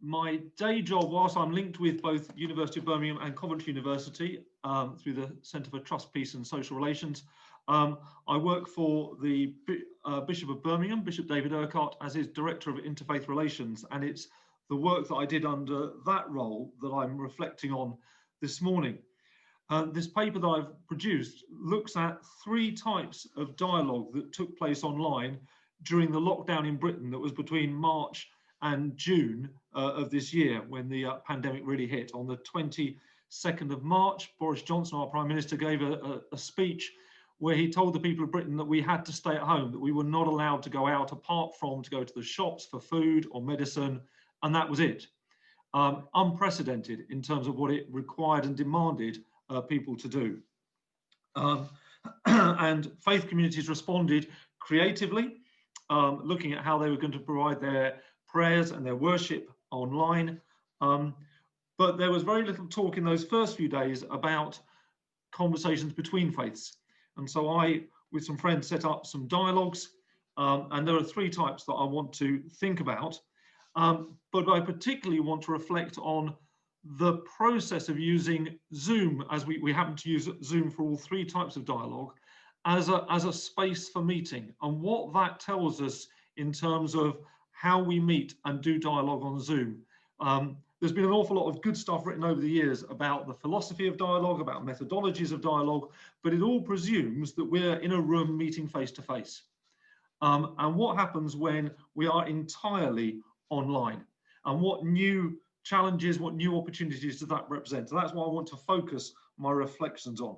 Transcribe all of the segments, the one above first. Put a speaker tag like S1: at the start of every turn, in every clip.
S1: my day job, whilst I'm linked with both University of Birmingham and Coventry University through the Centre for Trust, Peace and Social Relations, I work for the Bishop of Birmingham, Bishop David Urquhart, as his Director of Interfaith Relations, and it's the work that I did under that role that I'm reflecting on this morning. This paper that I've produced looks at 3 types of dialogue that took place online during the lockdown in Britain that was between March and June of this year, when the pandemic really hit. On the 22nd of March, Boris Johnson, our Prime Minister, gave a speech where he told the people of Britain that we had to stay at home, that we were not allowed to go out apart from to go to the shops for food or medicine, and that was it. Unprecedented in terms of what it required and demanded people to do. And faith communities responded creatively, looking at how they were going to provide their prayers and their worship online. But there was very little talk in those first few days about conversations between faiths. And so I, with some friends, set up some dialogues. And there are 3 types that I want to think about. But I particularly want to reflect on the process of using Zoom, as we happen to use Zoom for all 3 types of dialogue, as a space for meeting, and what that tells us in terms of how we meet and do dialogue on Zoom. There's been an awful lot of good stuff written over the years about the philosophy of dialogue, about methodologies of dialogue, but it all presumes that we're in a room meeting face to face. And what happens when we are entirely online? And what new challenges, what new opportunities does that represent? So that's what I want to focus my reflections on.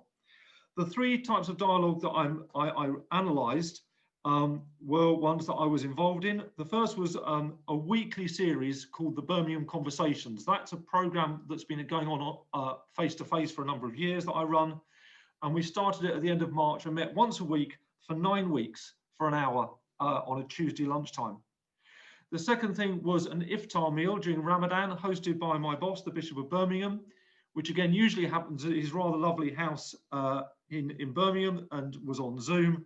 S1: The 3 types of dialogue that I analysed were ones that I was involved in. The first was a weekly series called the Birmingham Conversations. That's a programme that's been going on face-to-face for a number of years that I run. And we started it at the end of March and met once a week for 9 weeks for an hour on a Tuesday lunchtime. The second thing was an Iftar meal during Ramadan, hosted by my boss, the Bishop of Birmingham, which again usually happens at his rather lovely house in Birmingham and was on Zoom.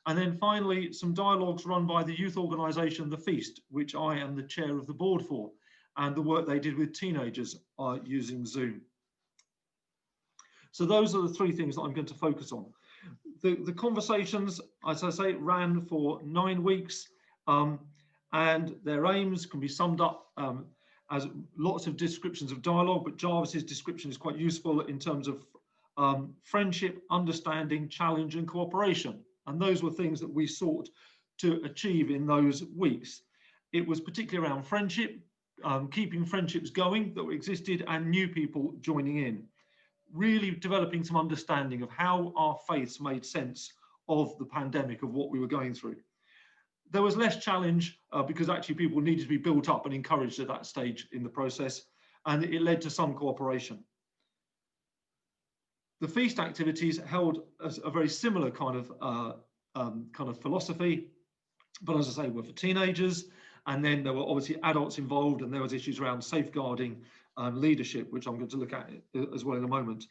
S1: And then finally, some dialogues run by the youth organisation, The Feast, which I am the chair of the board for, and the work they did with teenagers using Zoom. So those are the 3 things that I'm going to focus on. The conversations, as I say, ran for 9 weeks, and their aims can be summed up as lots of descriptions of dialogue, but Jarvis's description is quite useful in terms of friendship, understanding, challenge, and cooperation. And those were things that we sought to achieve in those weeks. It was particularly around friendship, keeping friendships going that existed, and new people joining in. Really developing some understanding of how our faiths made sense of the pandemic, of what we were going through. There was less challenge because actually people needed to be built up and encouraged at that stage in the process, and it led to some cooperation. The feast activities held a very similar kind of philosophy, but as I say, were for teenagers, and then there were obviously adults involved, and there was issues around safeguarding and leadership, which I'm going to look at as well in a moment.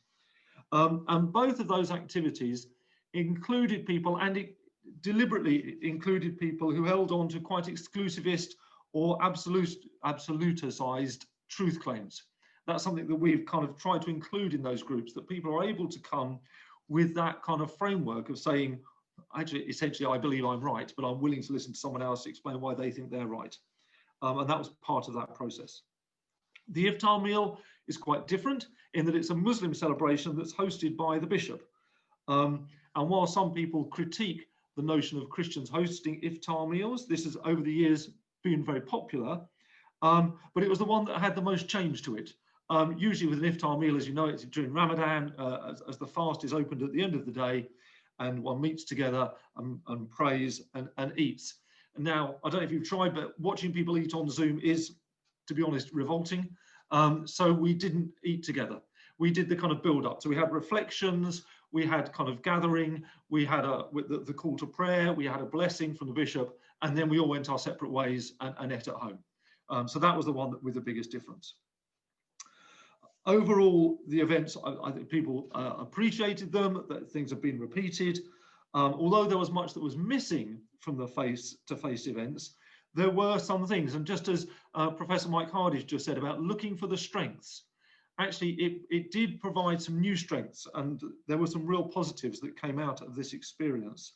S1: And both of those activities included people, and it deliberately included people who held on to quite exclusivist or absolutized truth claims. That's something that we've kind of tried to include in those groups, that people are able to come with that kind of framework of saying, actually, essentially, I believe I'm right, but I'm willing to listen to someone else to explain why they think they're right. And that was part of that process. The Iftar meal is quite different in that it's a Muslim celebration that's hosted by the bishop. And while some people critique the notion of Christians hosting Iftar meals, this has over the years been very popular, but it was the one that had the most change to it. Usually with an Iftar meal, as you know, it's during Ramadan, as the fast is opened at the end of the day, and one meets together and prays and eats. And now, I don't know if you've tried, but watching people eat on Zoom is, to be honest, revolting. So we didn't eat together. We did the kind of build up. So we had reflections, we had kind of gathering, we had the call to prayer, we had a blessing from the bishop, and then we all went our separate ways and ate at home. So that was the one with the biggest difference. Overall, the events, I think people appreciated them, that things have been repeated. Although there was much that was missing from the face-to-face events, there were some things, and just as Professor Mike Hardy's just said about looking for the strengths, actually it did provide some new strengths, and there were some real positives that came out of this experience.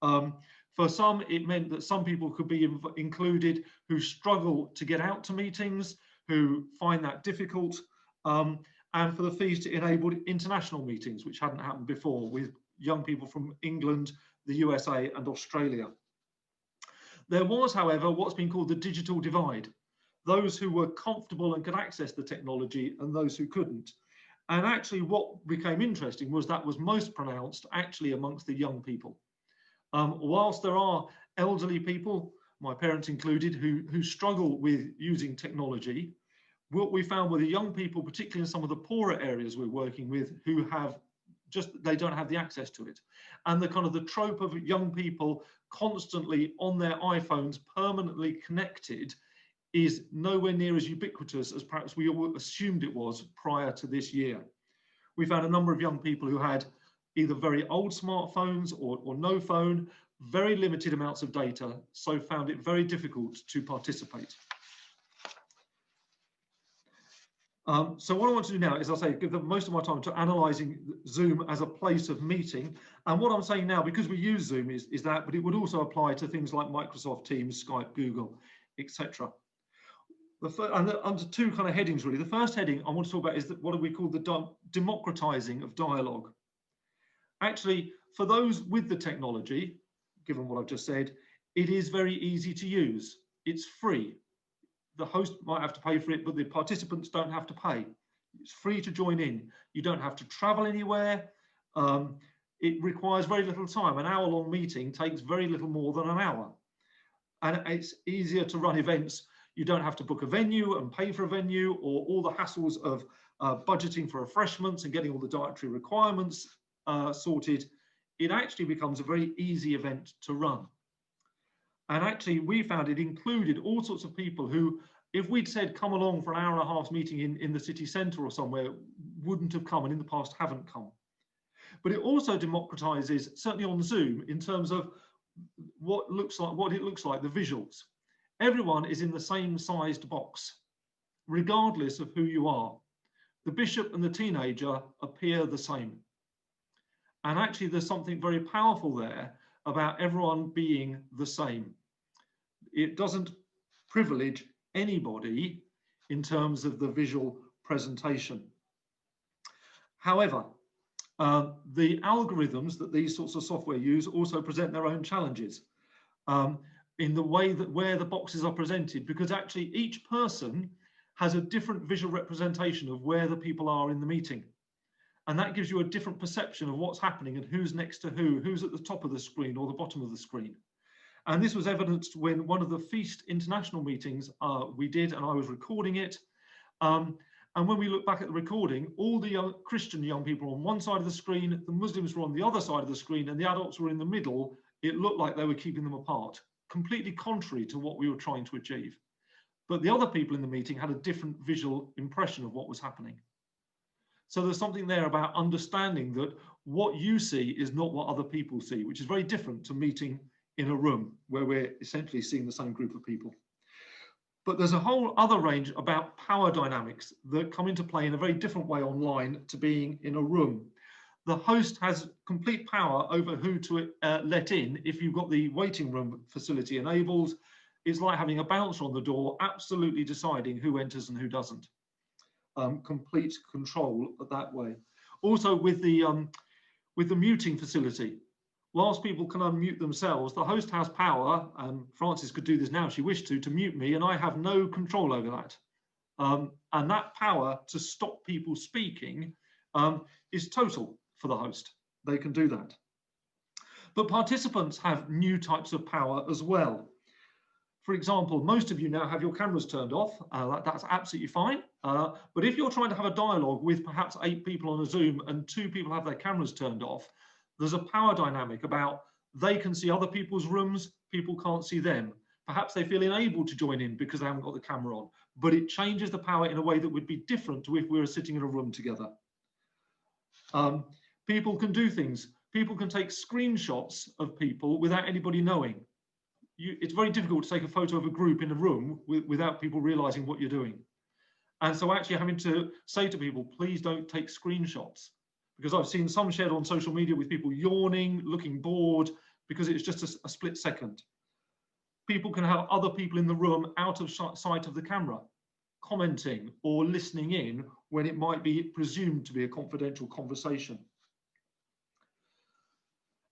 S1: For some, it meant that some people could be included who struggle to get out to meetings, who find that difficult, and for the fees, it enabled international meetings, which hadn't happened before, with young people from England, the USA, and Australia. There was, however, what's been called the digital divide. Those who were comfortable and could access the technology and those who couldn't. And actually what became interesting was that was most pronounced actually amongst the young people. Whilst there are elderly people, my parents included, who struggle with using technology, what we found were the young people, particularly in some of the poorer areas we're working with, who have they don't have the access to it. And the kind of the trope of young people constantly on their iPhones, permanently connected, is nowhere near as ubiquitous as perhaps we all assumed it was prior to this year. We found a number of young people who had either very old smartphones or no phone, very limited amounts of data, so found it very difficult to participate. So what I want to do now is, I'll say, give most of my time to analysing Zoom as a place of meeting. And what I'm saying now, because we use Zoom, is that, but it would also apply to things like Microsoft Teams, Skype, Google, etc. Under two kind of headings, really. The first heading I want to talk about is what we call the democratizing of dialogue. Actually, for those with the technology, given what I've just said, it is very easy to use. It's free. The host might have to pay for it, but the participants don't have to pay. It's free to join in. You don't have to travel anywhere. It requires very little time. An hour-long meeting takes very little more than an hour. And it's easier to run events. You don't have to book a venue and pay for a venue, or all the hassles of budgeting for refreshments and getting all the dietary requirements sorted. It actually becomes a very easy event to run. And actually, we found it included all sorts of people who, if we'd said, come along for an hour and a half meeting in the city centre or somewhere, wouldn't have come, and in the past haven't come. But it also democratizes, certainly on Zoom, in terms of what it looks like, the visuals. Everyone is in the same sized box, regardless of who you are. The bishop and the teenager appear the same. And actually, there's something very powerful there about everyone being the same. It doesn't privilege anybody in terms of the visual presentation. However, the algorithms that these sorts of software use also present their own challenges in the way that where the boxes are presented, because actually each person has a different visual representation of where the people are in the meeting. And that gives you a different perception of what's happening and who's next to who's at the top of the screen or the bottom of the screen. And this was evidenced when one of the Feast international meetings we did, and I was recording it. And when we look back at the recording, all the Christian young people were on one side of the screen, the Muslims were on the other side of the screen, and the adults were in the middle. It looked like they were keeping them apart, completely contrary to what we were trying to achieve. But the other people in the meeting had a different visual impression of what was happening. So there's something there about understanding that what you see is not what other people see, which is very different to meeting in a room where we're essentially seeing the same group of people. But there's a whole other range about power dynamics that come into play in a very different way online to being in a room. The host has complete power over who to let in if you've got the waiting room facility enabled. It's like having a bouncer on the door, absolutely deciding who enters and who doesn't. Complete control that way. Also with the muting facility, whilst people can unmute themselves, the host has power, and Frances could do this now if she wished to mute me, and I have no control over that. And that power to stop people speaking is total for the host. They can do that. But participants have new types of power as well. For example, most of you now have your cameras turned off. That's absolutely fine. But if you're trying to have a dialogue with perhaps 8 people on a Zoom and 2 people have their cameras turned off, there's a power dynamic about they can see other people's rooms, people can't see them. Perhaps they feel unable to join in because they haven't got the camera on. But it changes the power in a way that would be different to if we were sitting in a room together. People can do things. People can take screenshots of people without anybody knowing. it's very difficult to take a photo of a group in a room without people realizing what you're doing. And so actually having to say to people, please don't take screenshots, because I've seen some shared on social media with people yawning, looking bored, because it's just a split second. People can have other people in the room out of sight of the camera, commenting or listening in when it might be presumed to be a confidential conversation.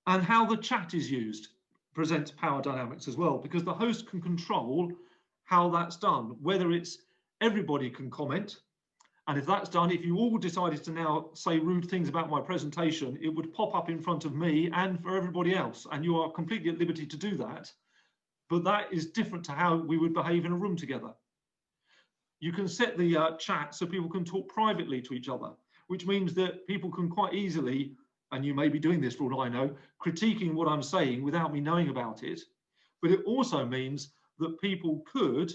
S1: And how the chat is used presents power dynamics as well, because the host can control how that's done, whether it's everybody can comment. And if that's done, if you all decided to now say rude things about my presentation, it would pop up in front of me and for everybody else. And you are completely at liberty to do that. But that is different to how we would behave in a room together. You can set the chat so people can talk privately to each other, which means that people can quite easily, and you may be doing this for all I know, critiquing what I'm saying without me knowing about it. But it also means that people could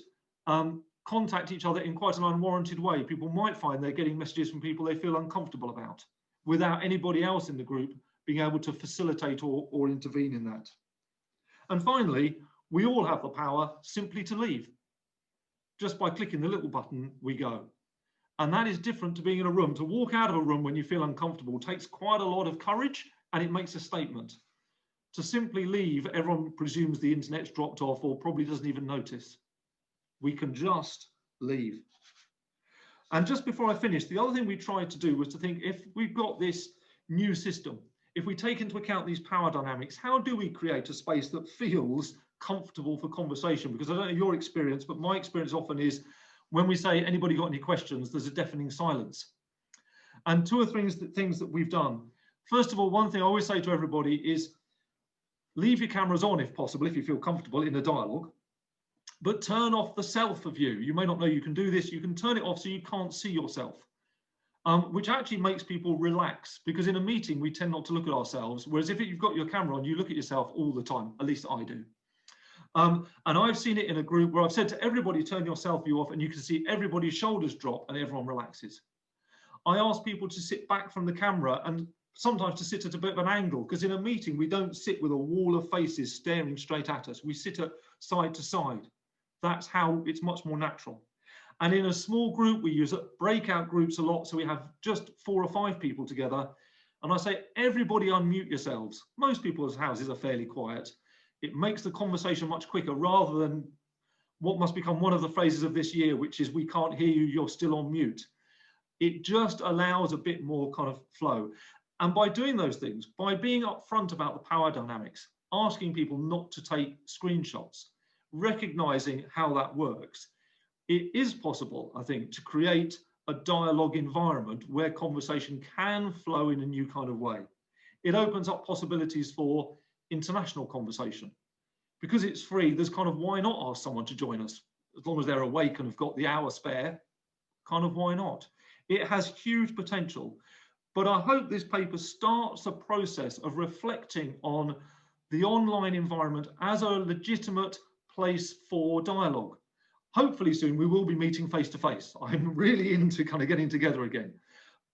S1: contact each other in quite an unwarranted way. People might find they're getting messages from people they feel uncomfortable about without anybody else in the group being able to facilitate or intervene in that. And finally, we all have the power simply to leave. Just by clicking the little button, we go. And that is different to being in a room. To walk out of a room when you feel uncomfortable takes quite a lot of courage, and it makes a statement. To simply leave, everyone presumes the internet's dropped off or probably doesn't even notice. We can just leave. And just before I finish, the other thing we tried to do was to think, if we've got this new system, if we take into account these power dynamics, how do we create a space that feels comfortable for conversation? Because I don't know your experience, but my experience often is when we say, anybody got any questions, there's a deafening silence. And two or three things that we've done. First of all, one thing I always say to everybody is leave your cameras on if possible, if you feel comfortable in a dialogue, but turn off the self of you. You may not know you can do this. You can turn it off so you can't see yourself, which actually makes people relax, because in a meeting, we tend not to look at ourselves. Whereas if you've got your camera on, you look at yourself all the time, at least I do. And I've seen it in a group where I've said to everybody, turn your self view off, and you can see everybody's shoulders drop and everyone relaxes. I ask people to sit back from the camera and sometimes to sit at a bit of an angle, because in a meeting, we don't sit with a wall of faces staring straight at us. We sit at side to side. That's how it's much more natural. And in a small group, we use breakout groups a lot. So we have just 4 or 5 people together. And I say, everybody unmute yourselves. Most people's houses are fairly quiet. It makes the conversation much quicker, rather than what must become one of the phrases of this year, which is, we can't hear you, you're still on mute. It just allows a bit more kind of flow. And by doing those things, by being upfront about the power dynamics, asking people not to take screenshots, recognizing how that works, it is possible, I think, to create a dialogue environment where conversation can flow in a new kind of way. It opens up possibilities for international conversation. Because it's free, there's kind of, why not ask someone to join us? As long as they're awake and have got the hour spare, kind of why not? It has huge potential. But I hope this paper starts a process of reflecting on the online environment as a legitimate place for dialogue. Hopefully soon we will be meeting face to face. I'm really into kind of getting together again.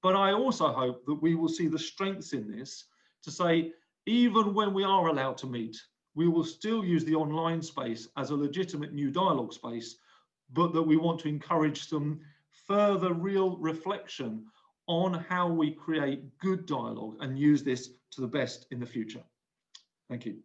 S1: But I also hope that we will see the strengths in this to say, even when we are allowed to meet, we will still use the online space as a legitimate new dialogue space, but that we want to encourage some further real reflection on how we create good dialogue and use this to the best in the future. Thank you.